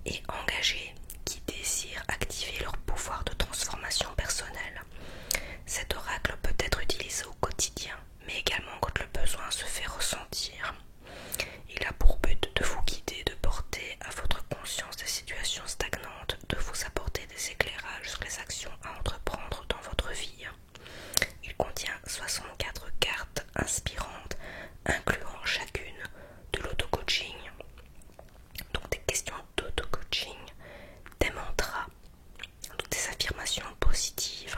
et engagés qui désirent activer leur pouvoir de transformation personnelle. Cet oracle peut être utilisé au quotidien, mais également quand le besoin se fait ressentir. Il a pour but de vous guider, de porter à votre conscience des situations stagnantes, de vous apporter des éclairages sur les actions à entreprendre dans votre vie. Il contient 64 cartes inspirantes, incluant chacune de l'auto-coaching, donc des questions d'auto-coaching, des mantras, donc des affirmations positives,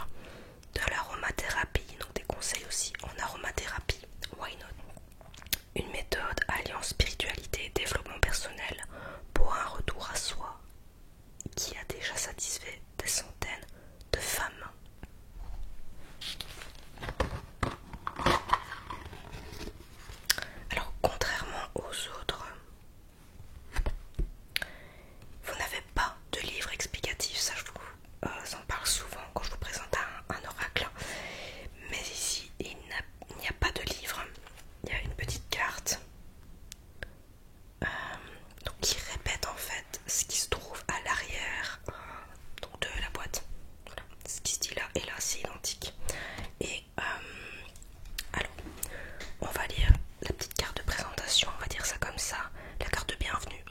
de l'aromathérapie, donc des conseils aussi en aromathérapie, why not, une méthode alliant spiritualité et développement personnel pour un retour à soi qui a déjà satisfait des centaines de femmes. Alors, contrairement aux autres, vous n'avez pas de livre explicatif, ça je vous en parle souvent quand je vous présente un oracle. Mais ici, il n'y a pas de livre, il y a une petite carte donc qui répète en fait ce qui se trouve à l'arrière donc de la boîte. Voilà. Ce qui se dit là et là, c'est identique. Et alors, on va lire la petite carte de présentation, on va dire ça comme ça, la carte de bienvenue.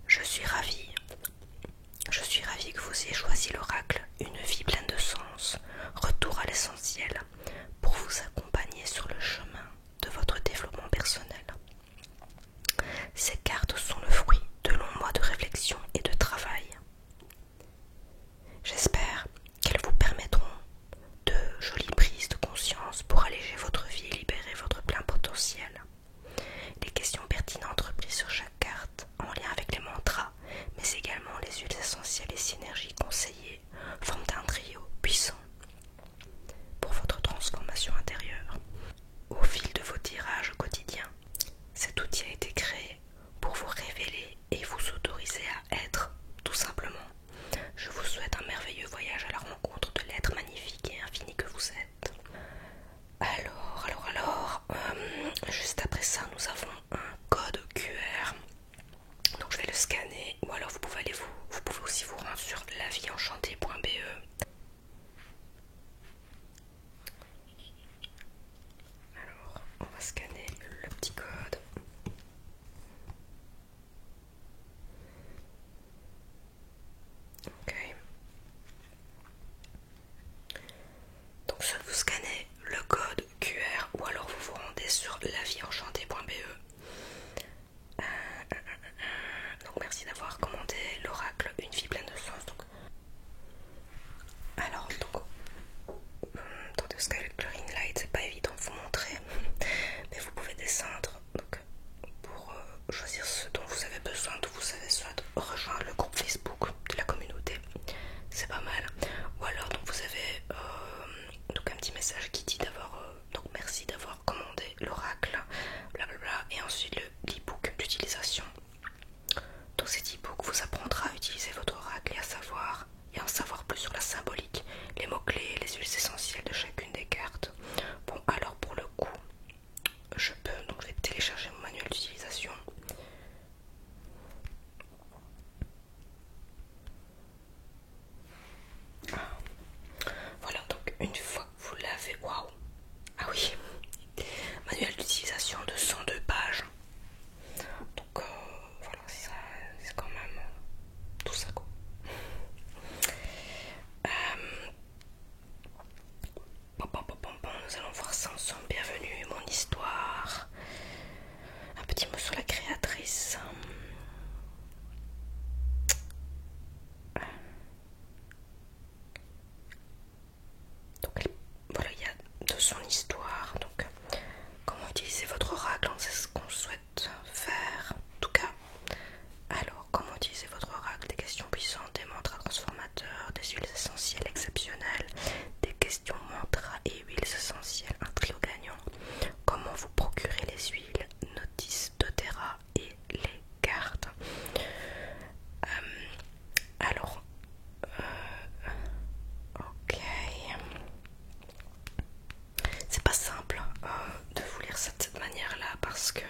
Je suis ravie que vous ayez choisi l'oracle, une vie pleine de sens, retour à l'essentiel, pour vous accompagner sur le chemin de votre développement personnel. Ces cartes sont le fruit de longs mois de réflexion et de travail. J'espère qu'elles vous permettront de jolies prises de conscience pour alléger votre vie et libérer votre plein potentiel. Les questions pertinentes reprises sur chaque carte, en lien avec les mantras, mais également les huiles essentielles et synergies conseillées, forment un trio puissant pour votre transformation intérieure. Au fil de vos tirages quotidiens, cet outil a été créé pour vous révéler et vous autoriser à être, tout simplement. Je vous souhaite un merveilleux voyage à la rencontre de l'être magnifique et infini que vous êtes. Alors, juste après ça, nous avons un code QR. Donc je vais le scanner, ou alors vous pouvez aussi vous rendre sur lavienchanté.be. Alors, on va scanner le petit code. Ok. Donc soit vous scannez le code QR ou alors vous vous rendez sur lavienchanté.be. Donc merci d'avoir commandé l'oracle Une vie pleine de sens. Attendez, parce que le ring light c'est pas évident de vous montrer, mais vous pouvez descendre donc, pour choisir ce dont vous avez besoin. Donc vous savez, soit rejoindre le groupe Facebook de la communauté, c'est pas mal, ou alors donc vous avez donc un petit message qui dit donc merci d'avoir commandé l'oracle, blablabla, et ensuite l'e-book d'utilisation. Donc cet e-book vous apprendra à utiliser votre oracle et en savoir plus sur la symbolique, les mots-clés et les huiles essentielles de chacune des cartes. Bon, alors pour le coup, je vais télécharger mon manuel d'utilisation. Voilà, donc une fois que vous l'avez, waouh, ah oui, manuel d'utilisation de 102 pages. Donc voilà, c'est quand même tout ça quoi. Nous allons voir ça ensemble. Bienvenue, mon histoire. Un petit mot sur la créatrice. Donc voilà, il y a de son histoire. Donc comment utiliser votre oracle, c'est ce qu'on souhaite faire. En tout cas, alors comment utiliser votre oracle, des questions puissantes, des mantras transformateurs, des huiles essentielles exceptionnelles, des questions mantras et huiles essentielles, un trio gagnant. Comment vous procurer les huiles, notices doTERRA et les cartes. Alors, ok, c'est pas simple de vous lire cette manière là parce que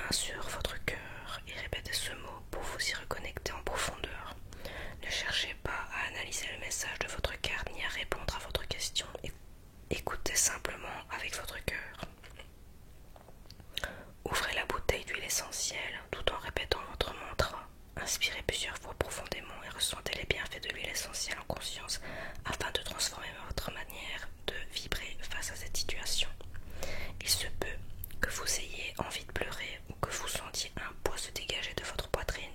main sur votre cœur et répétez ce mot pour vous y reconnecter en profondeur. Ne cherchez pas à analyser le message de votre carte ni à répondre à votre question. Écoutez simplement avec votre cœur. Ouvrez la bouteille d'huile essentielle tout en répétant votre mantra. Inspirez plusieurs fois profondément et ressentez les bienfaits de l'huile essentielle en conscience afin de transformer votre manière de vibrer face à cette situation. Il se peut que vous ayez envie de pleurer ou que vous sentiez un poids se dégager de votre poitrine.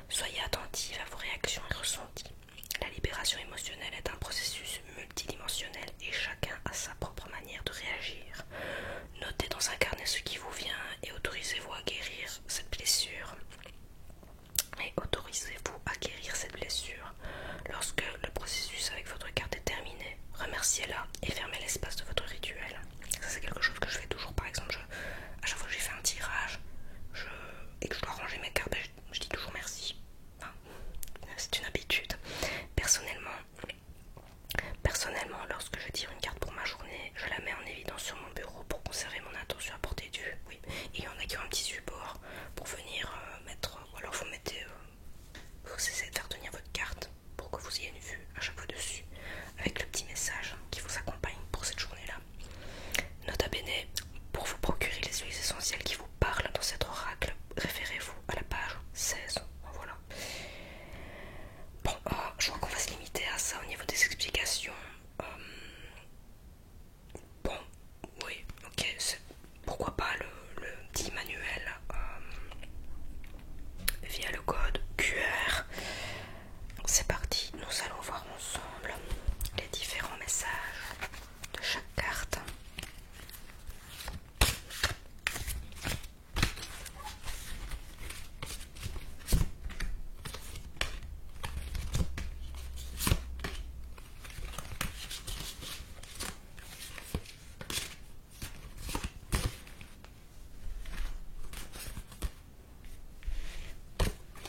Soyez attentive à vos réactions et ressentis. La libération émotionnelle est un processus multidimensionnel et chacun a sa propre manière de réagir. Notez dans un carnet ce qui vous vient et autorisez-vous à guérir cette blessure. Lorsque le processus avec votre carte est terminé, remerciez-la et fermez l'espace de votre rituel. Ça, c'est quelque chose que je fais toujours. Par exemple, à chaque fois que j'ai fait un tirage et que je dois ranger mes cartes, je dis toujours merci. Enfin, c'est une habitude. Personnellement, lorsque je tire une carte pour ma journée, je la mets en évidence sur mon bureau pour conserver mon attention à portée de vue. Oui. Et il y en a qui ont un petit support pour venir mettre, ou alors vous mettez, vous essayez de faire tenir votre carte pour que vous ayez une vue à chaque fois dessus, avec le petit message qui vous accompagne pour cette journée-là. Nota bene, pour vous procurer les huiles essentielles qui vous parlent dans cet oracle, référez-vous à la page 16. Voilà. Bon, je crois qu'on va se limiter à ça au niveau des explications. Bon, oui, ok, pourquoi pas le petit manuel via le code QR. C'est parti, nous allons voir ensemble les différents messages de chaque carte.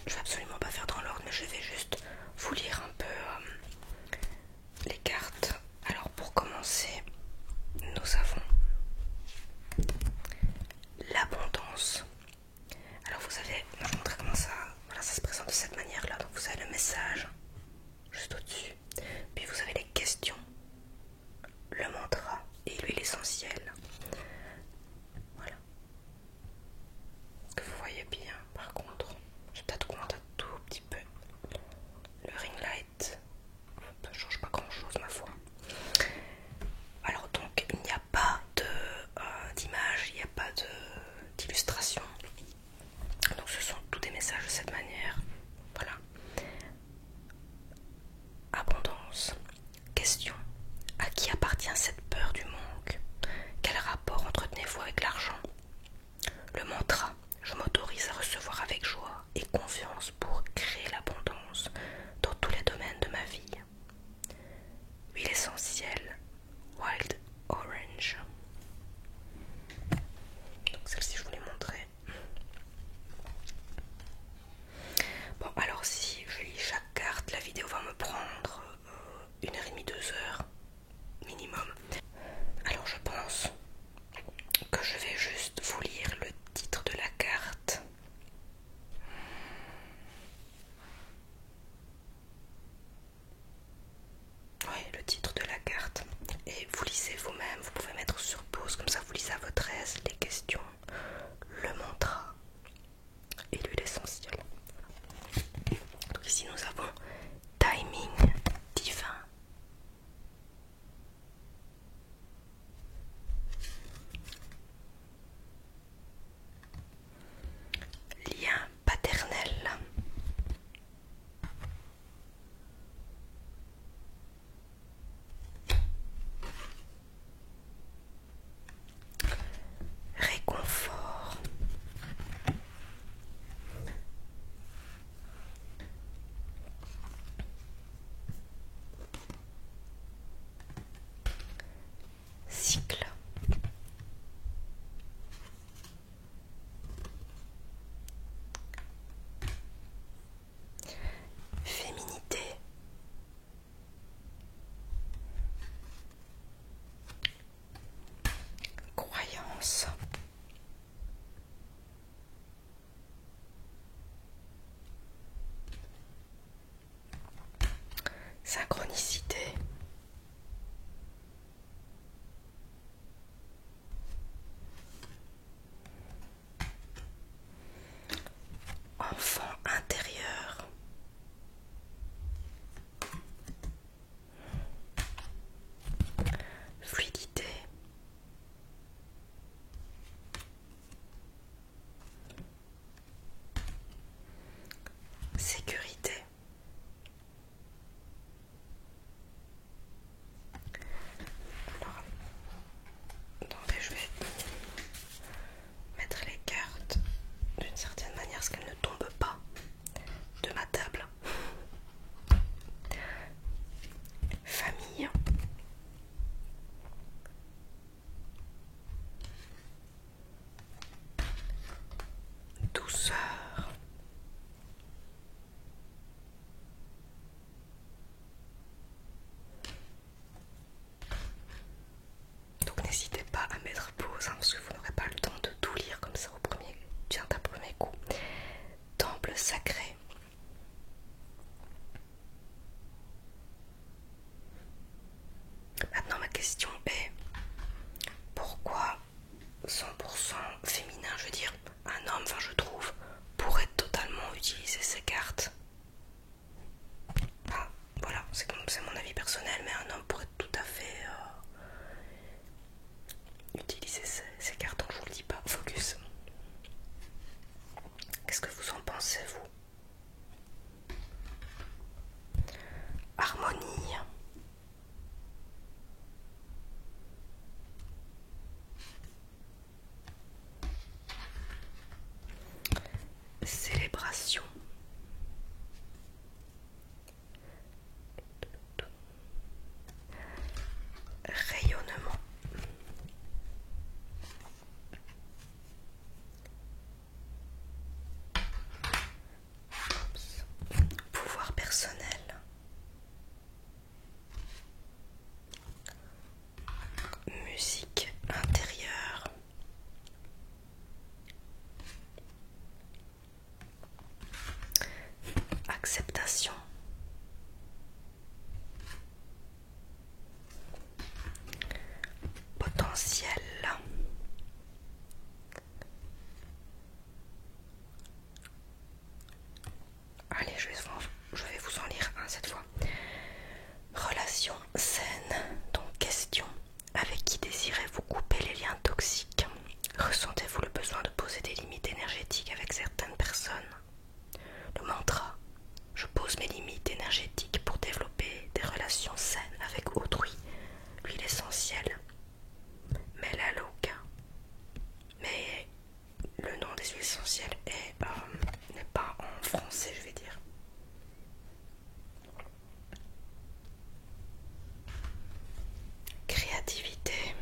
Je vais absolument pas faire dans l'ordre, mais je vais juste vous lire un peu les cartes. Alors pour commencer, nous avons l'abondance. Alors vous avez, je vais vous montrer comment ça se présente de cette manière-là. Donc vous avez le message juste au-dessus, puis vous avez les questions, le mantra et l'huile essentielle. Voilà. Est-ce que vous voyez bien? Par contre, je vais peut-être tout Synchronicité. Enfant intérieur. Fluidité. Sécurité. Alors, attendez, je vais mettre les cartes d'une certaine manière, parce qu'elles ne tombent pas de ma table. Famille. Douceur. Donc n'hésitez pas à mettre pause, parce que vous n'aurez pas le temps de tout lire comme ça d'un premier coup. Temple sacré. Maintenant ma question est, pourquoi 100% féminin? Je veux dire, un homme, je trouve, pourrait totalement utiliser ces cartes. Ah, voilà, c'est mon avis personnel, mais un homme pourrait tout à fait utiliser ces cartes, donc je vous le dis pas. Focus. Qu'est-ce que vous en pensez, vous? Harmonie. Célébration. Rayonnement. Pouvoir personnel. Musique intérieure. Acceptation. Potentiel. Allez, je vais vous en lire un cette fois. Relation saine. Donc question. Avec qui désirez-vous couper les liens toxiques? Ressentez-vous le besoin de poser des limites énergétiques avec certaines personnes? Le mantra. Je pose mes limites énergétiques pour développer des relations saines avec autrui. L'huile essentielle. Melaleuca. Mais le nom des huiles essentielles n'est pas en français, je vais dire. Créativité.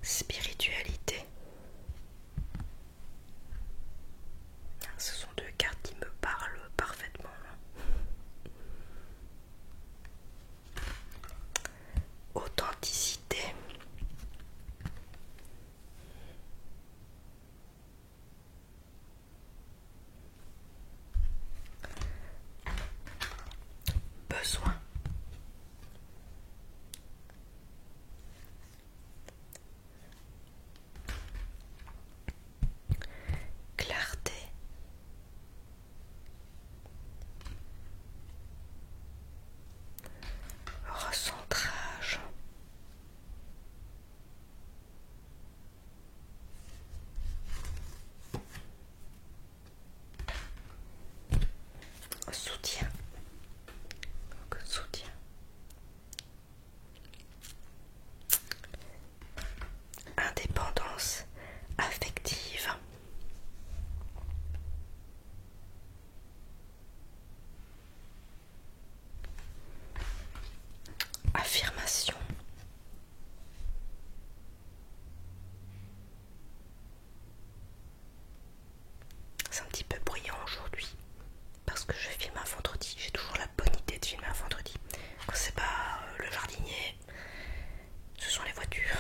Spiritualité. Ce sont deux cartes qui me parlent parfaitement. Authenticité. Besoin. Clarté. Recentrage. Soutien. Soutien. Indépendance affective. Affirmation. C'est un petit peu bruyant aujourd'hui parce que je filme un vendredi. J'ai toujours la bonne idée de filmer un vendredi. Quand c'est pas le jardinier, ce sont les voitures.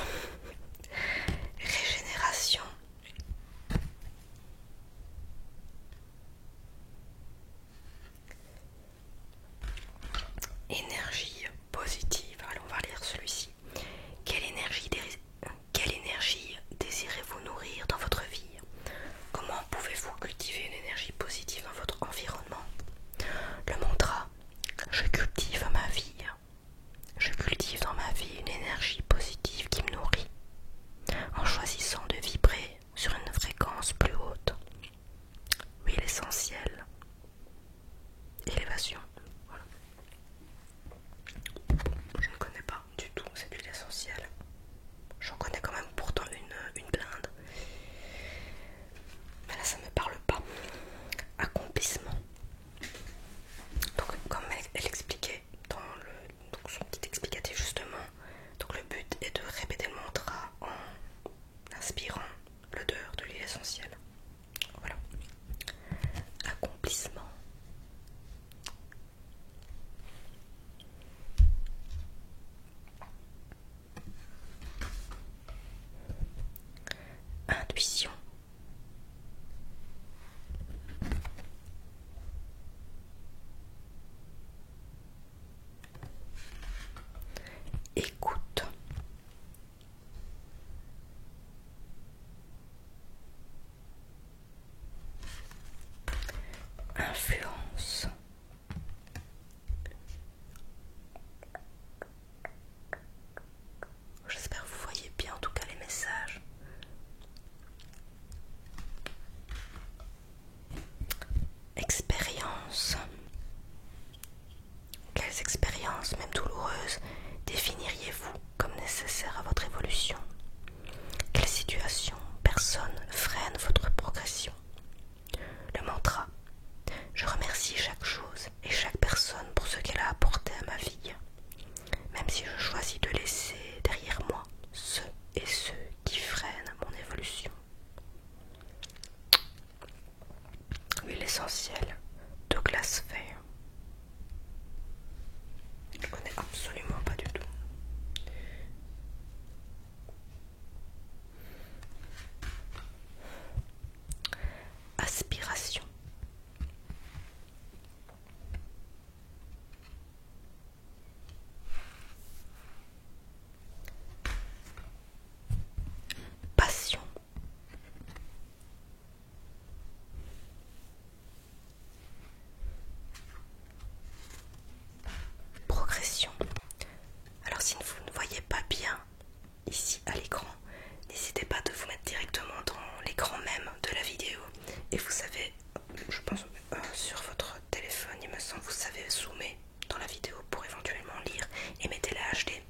HD.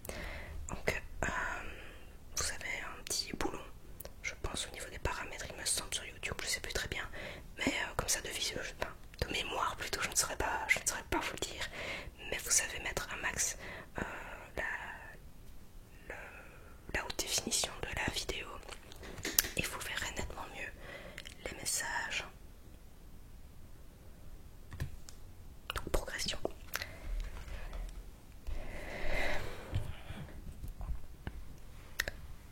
Donc vous avez un petit boulon, je pense au niveau des paramètres, il me semble sur YouTube, je sais plus très bien, mais comme ça de visu, de mémoire plutôt, je ne saurais pas vous le dire, mais vous savez mettre un max la haute définition de la vidéo et vous verrez nettement mieux les messages. Donc progression.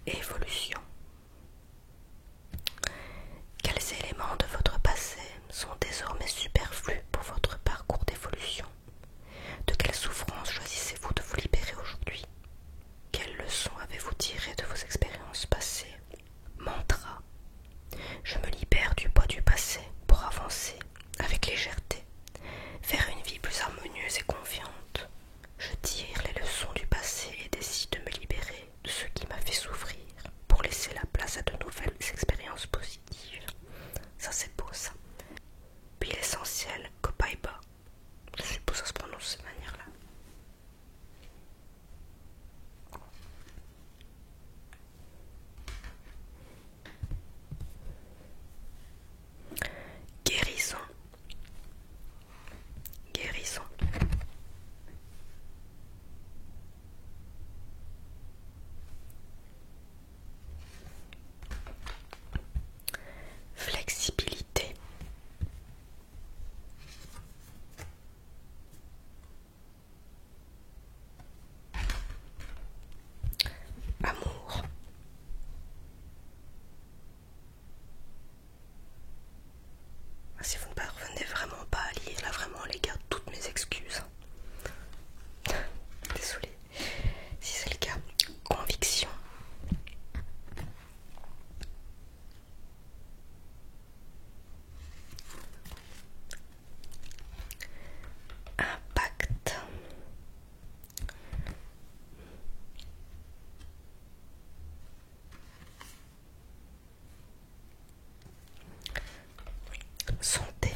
Évolution. Quels éléments de votre passé sont désormais superflus pour votre parcours d'évolution? De quelle souffrance choisissez-vous de vous libérer aujourd'hui? Quelles leçons avez-vous tirées de vos expériences passées? Mantra. Je me libère du poids du passé pour avancer avec légèreté vers une vie plus harmonieuse et confiante. Je tire les leçons du passé et décide de me libérer de ce qui m'a fait souffrir pour laisser la place à de nouvelles expériences positives. Ça c'est beau ça. Puis l'essentiel, Copaiba. Je suppose que ça se prononce de cette manière-là. Guérison. Guérison. Flexibilité. Amour. Si vous ne parvenez vraiment pas à lire, là vraiment les gars, toutes mes excuses. Désolée. Si c'est le cas, conviction. Impact. Santé.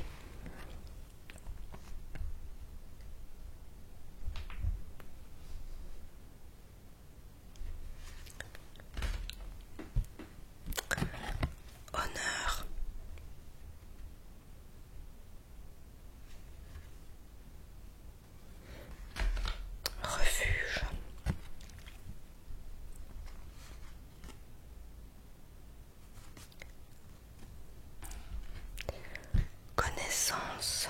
Honneur. Refuge. Connaissance.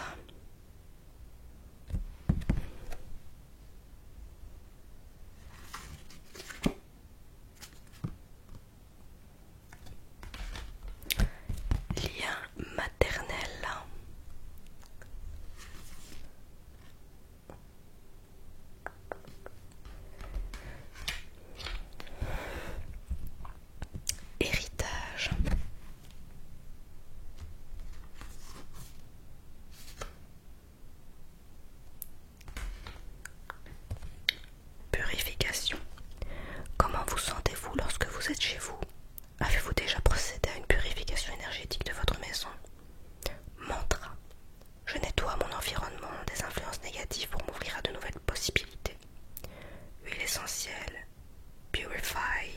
Lien maternel. Héritage. Purification. Comment vous sentez-vous lorsque vous êtes chez vous? Avez-vous déjà procédé à une purification énergétique de votre maison? Mantra. Je nettoie mon environnement des influences négatives pour m'ouvrir à de nouvelles possibilités. Huile essentielle. Purify.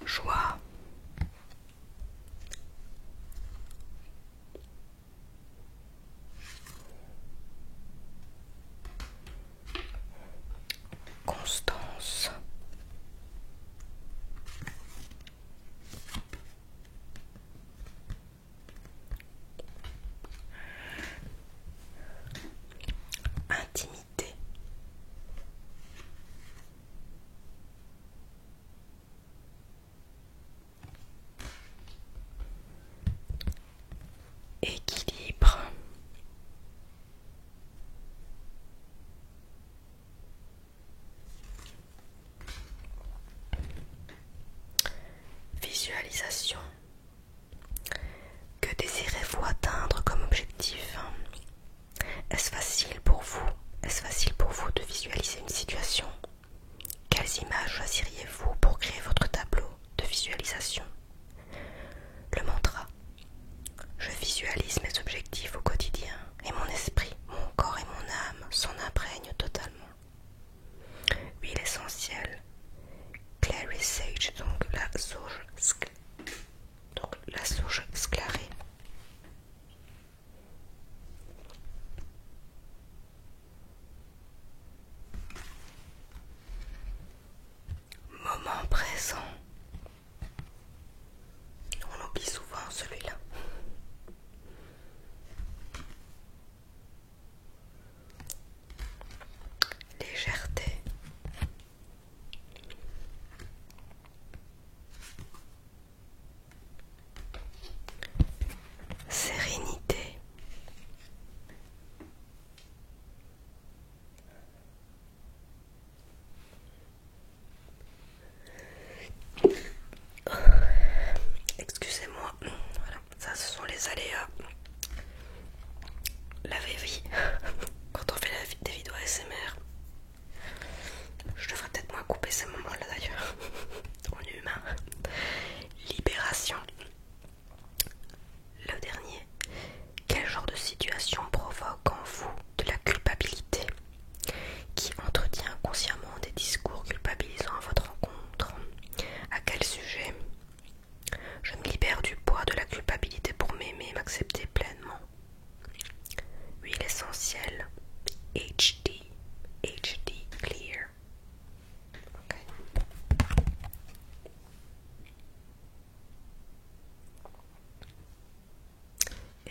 Joie. Constance.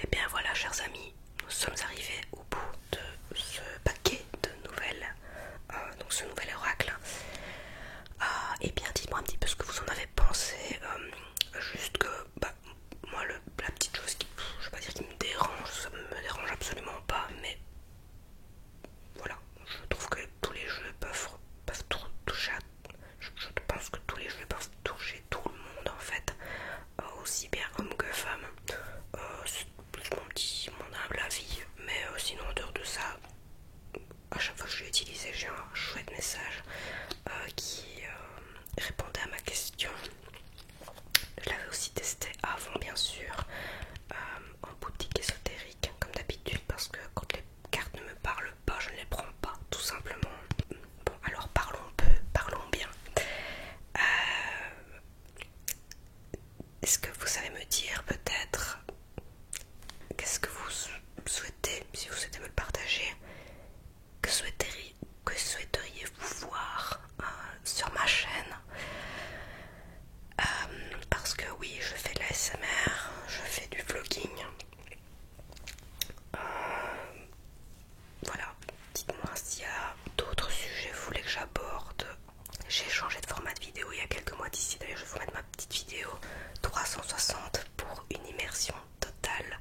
Et bien voilà, chers amis, nous sommes arrivés au bout de ce paquet de nouvelles, donc ce nouvel oracle. Et bien dites-moi un petit peu ce que vous en avez pensé. Juste que moi la petite chose qui, je vais pas dire qui me dérange, ça me dérange absolument pas, mais voilà, je trouve que tous les jeux peuvent toucher je pense que tous les jeux peuvent toucher tout le monde en fait, aussi bien homme que femme. C'est plus mon humble avis, mais sinon en dehors de ça, à chaque fois que je l'ai utilisé, j'ai un chouette message qui répondait à ma question. Je l'avais aussi testé avant, bien sûr, en boutique ésotérique, comme d'habitude, parce que quand les cartes ne me parlent pas, je ne les prends pas, tout simplement. Bon, alors parlons peu, parlons bien. Est-ce que vous savez me dire peut-être qu'est-ce que vous souhaitez, si vous souhaitez me le partager, que souhaiteriez-vous voir sur ma chaîne? Parce que oui, je fais de l'ASMR, je fais du vlogging. Voilà, dites-moi s'il y a d'autres sujets que vous voulez que j'aborde. J'ai changé de format de vidéo il y a quelques mois d'ici. D'ailleurs, je vais vous mettre ma petite vidéo 360 pour une immersion totale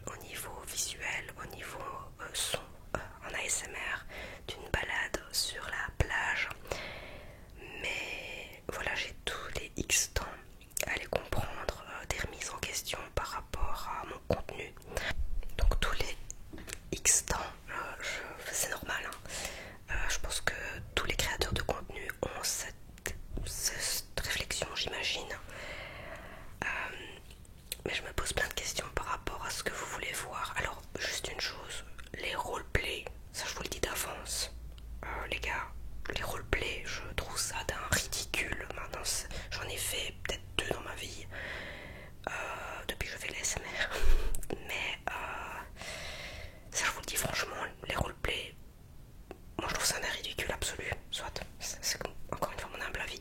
au niveau visuel, au niveau son, en ASMR, d'une balade sur la plage. Mais voilà, j'ai tous les X temps à aller comprendre des remises en question par rapport à mon contenu. Donc tous les X temps, c'est normal, hein. Je pense que tous les créateurs de contenu ont cette réflexion, j'imagine. Mais je me pose plein de questions par rapport à ce que vous voulez voir. Alors, juste une chose, les roleplays, ça je vous le dis d'avance, les gars, les roleplays, je trouve ça d'un ridicule. Maintenant, j'en ai fait peut-être 2 dans ma vie, depuis que je fais l'ASMR. Mais ça je vous le dis franchement, les roleplays, moi je trouve ça un ridicule absolu. Soit, c'est encore une fois mon humble avis.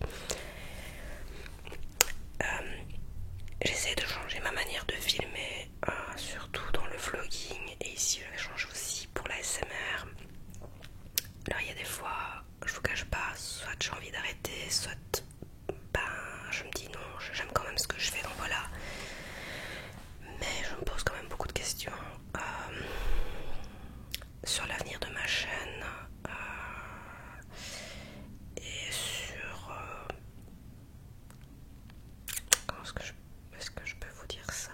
J'essaie de changer ma manière de filmer, surtout dans le vlogging, et ici je vais changer aussi pour la SMR. Alors il y a des fois, je vous cache pas, soit j'ai envie d'arrêter, soit je me dis non, j'aime quand même ce que je fais, donc voilà. Mais je me pose quand même beaucoup de questions sur l'avenir de ma chaîne et sur comment est-ce que je peux vous dire ça?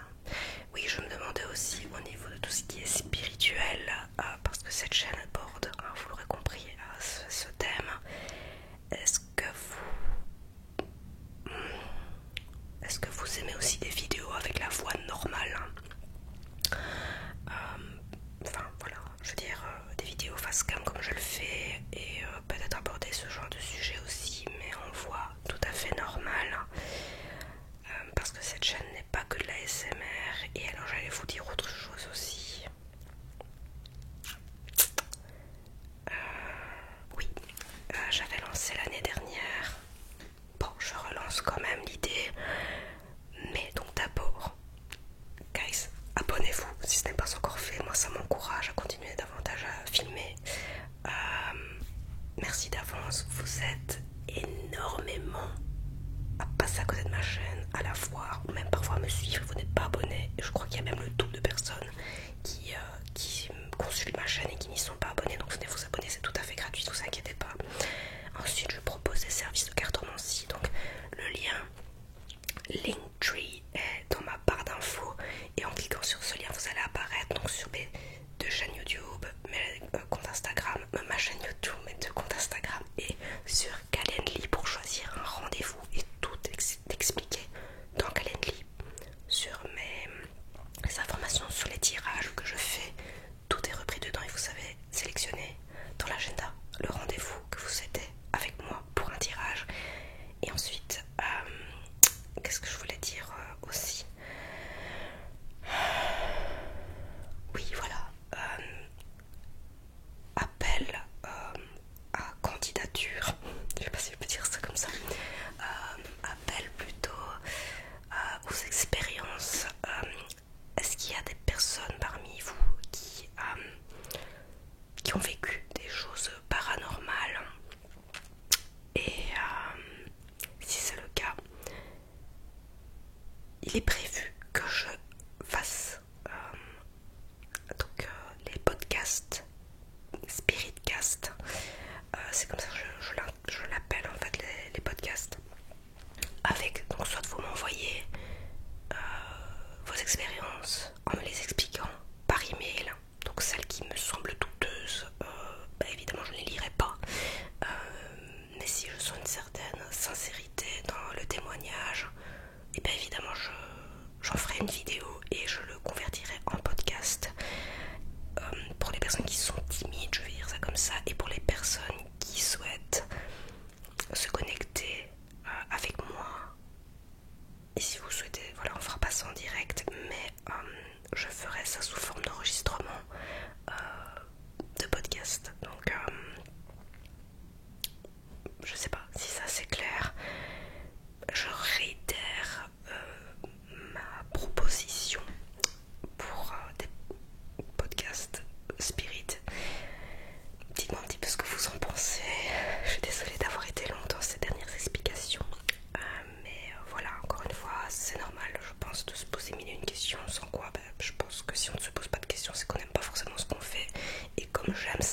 Oui, je me demandais aussi au niveau de tout ce qui est spirituel, parce que cette chaîne aborde, vous l'aurez compris, ce thème. Est-ce que vous aimez aussi des vidéos avec la voix normale? Enfin voilà, je veux dire des vidéos face cam comme je le fais, et peut-être aborder ce genre de sujet aussi, mais en voix tout à fait normale. Parce que cette chaîne n'est pas que de la SMR. Et alors j'allais vous dire autre chose aussi. Oui, j'avais lancé l'année dernière. Bon, je relance quand même l'idée. Mais donc d'abord, guys, abonnez-vous si ce n'est pas encore fait. Moi ça m'encourage à continuer davantage à filmer. Merci d'avance, vous êtes énormément à passer à côté de ma chaîne, à la voir, ou même parfois à me suivre. Vous n'êtes pas abonné, et je crois qu'il y a même le double de personnes qui consultent ma chaîne et qui n'y sont pas abonnés. Donc venez vous abonner, c'est tout à fait gratuit, ne vous inquiétez pas. Ensuite je propose des services de cartomancie, donc le lien Linktree est dans ma barre d'infos, et en cliquant sur ce lien vous allez apparaître donc sur mes 2 chaînes YouTube, mes comptes Instagram, ma chaîne YouTube, mes 2 comptes Instagram, et sur Calendly pour choisir un rendez-vous et tout expliquer dans Calendly. Sur les informations sur les tirages que je fais, tout est repris dedans, et vous savez sélectionner dans l'agenda le rendez-vous que vous souhaitez avec moi pour un tirage. Et ensuite, qu'est-ce que je voulais dire aussi? Oui, voilà. Appel à candidature. Je sais pas si je peux dire ça comme ça. Appel plutôt aux expériences. Est-ce qu'il y a des j'aime